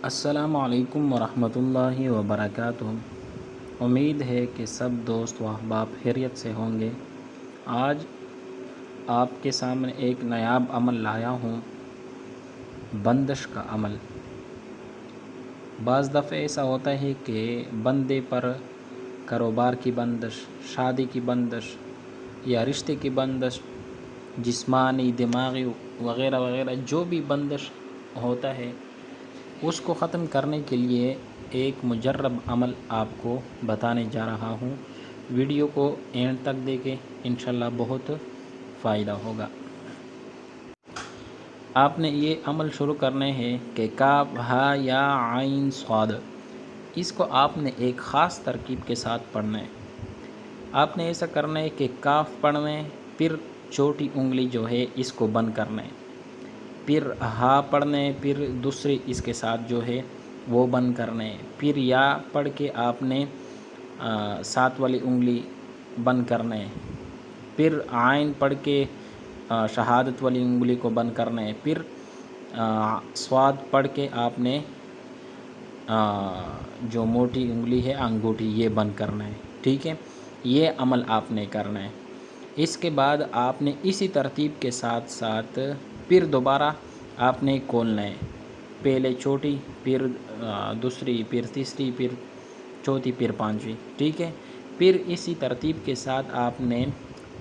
السلام علیکم ورحمۃ اللہ وبرکاتہ۔ امید ہے کہ سب دوست و احباب خیریت سے ہوں گے۔ آج آپ کے سامنے ایک نایاب عمل لایا ہوں، بندش کا عمل۔ بعض دفعہ ایسا ہوتا ہے کہ بندے پر کاروبار کی بندش، شادی کی بندش یا رشتے کی بندش، جسمانی، دماغی وغیرہ وغیرہ جو بھی بندش ہوتا ہے، اس کو ختم کرنے کے لیے ایک مجرب عمل آپ کو بتانے جا رہا ہوں۔ ویڈیو کو اینڈ تک دیکھیں، انشاءاللہ بہت فائدہ ہوگا۔ آپ نے یہ عمل شروع کرنے ہے کہ کاف ہا یا عین صاد، اس کو آپ نے ایک خاص ترکیب کے ساتھ پڑھنا ہے۔ آپ نے ایسا کرنا ہے کہ کاف پڑھنا ہے، پھر چھوٹی انگلی جو ہے اس کو بند کرنا ہے، پھر ہا پڑھنا ہے، پھر دوسری اس کے ساتھ جو ہے وہ بند کرنا ہے، پھر یا پڑھ کے آپ نے ساتھ والی انگلی بند کرنا ہے، پھر عین پڑھ کے شہادت والی انگلی کو بند کرنا ہے، پھر صاد پڑھ کے آپ نے جو موٹی انگلی ہے انگوٹھی یہ بند کرنا ہے، ٹھیک ہے۔ یہ عمل آپ نے کرنا ہے۔ اس کے بعد آپ نے اسی ترتیب کے ساتھ ساتھ پھر دوبارہ آپ نے کھولنا ہے، پہلے چھوٹی، پھر دوسری، پھر تیسری، پھر چوتھی، پھر پانچویں، ٹھیک ہے۔ پھر اسی ترتیب کے ساتھ آپ نے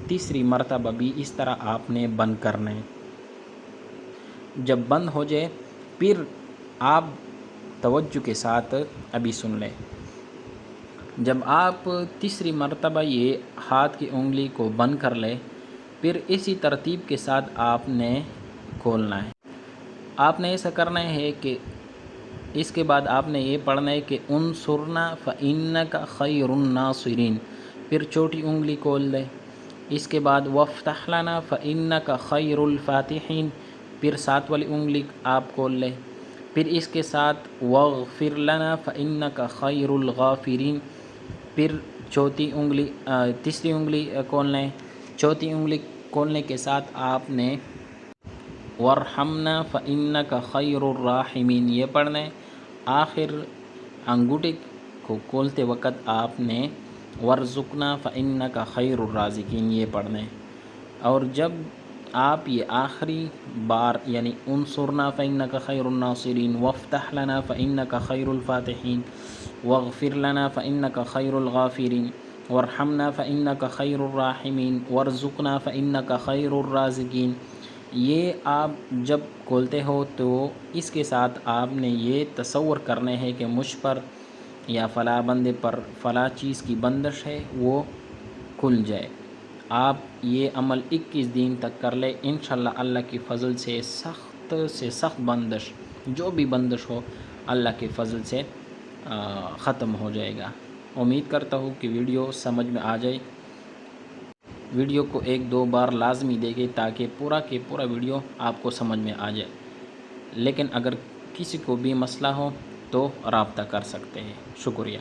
تیسری مرتبہ بھی اس طرح آپ نے بند کرنا ہے۔ جب بند ہو جائے پھر آپ توجہ کے ساتھ ابھی سن لیں۔ جب آپ تیسری مرتبہ یہ ہاتھ کی انگلی کو بند کر لیں، پھر اسی ترتیب کے ساتھ آپ نے کھولنا ہے۔ آپ نے ایسا کرنا ہے کہ اس کے بعد آپ نے یہ پڑھنا ہے کہ انصرنا فإنک خیر الناصرین، پھر چھوٹی انگلی کھول لیں۔ اس کے بعد وافتح لنا فإنک خیر الفاتحین، پھر ساتھ والی انگلی آپ کھول لیں۔ پھر اس کے ساتھ واغفر لنا فإنک خیر الغافرین، پھر تیسری انگلی کھول لیں۔ چوتھی انگلی کھولنے کے ساتھ آپ نے وارحمنا فإنک خیر الراحمین یہ پڑھنا ہے۔ آخر انگوٹھی کو کھولتے وقت آپ نے وارزقنا فإنک خیر الرازقین یہ پڑھنا ہے۔ اور جب آپ یہ آخری بار یعنی انصرنا فإنک خیر الناصرین، وافتح لنا فإنک خیر الفاتحین، واغفر لنا فإنک خیر الغافرین، وارحمنا فإنک خیر الراحمین، وارزقنا فإنک خیر الرازقین، یہ آپ جب کھولتے ہو تو اس کے ساتھ آپ نے یہ تصور کرنے ہے کہ مجھ پر یا فلاں بندے پر فلاں چیز کی بندش ہے، وہ کھل جائے۔ آپ یہ عمل 21 دن تک کر لیں، انشاءاللہ اللہ کی فضل سے سخت بندش، جو بھی بندش ہو اللہ کے فضل سے ختم ہو جائے گا۔ امید کرتا ہوں کہ ویڈیو سمجھ میں آ جائے۔ ویڈیو کو 1-2 بار لازمی دیکھیں تاکہ پورا کے پورا ویڈیو آپ کو سمجھ میں آ جائے۔ لیکن اگر کسی کو بھی مسئلہ ہو تو رابطہ کر سکتے ہیں۔ شکریہ۔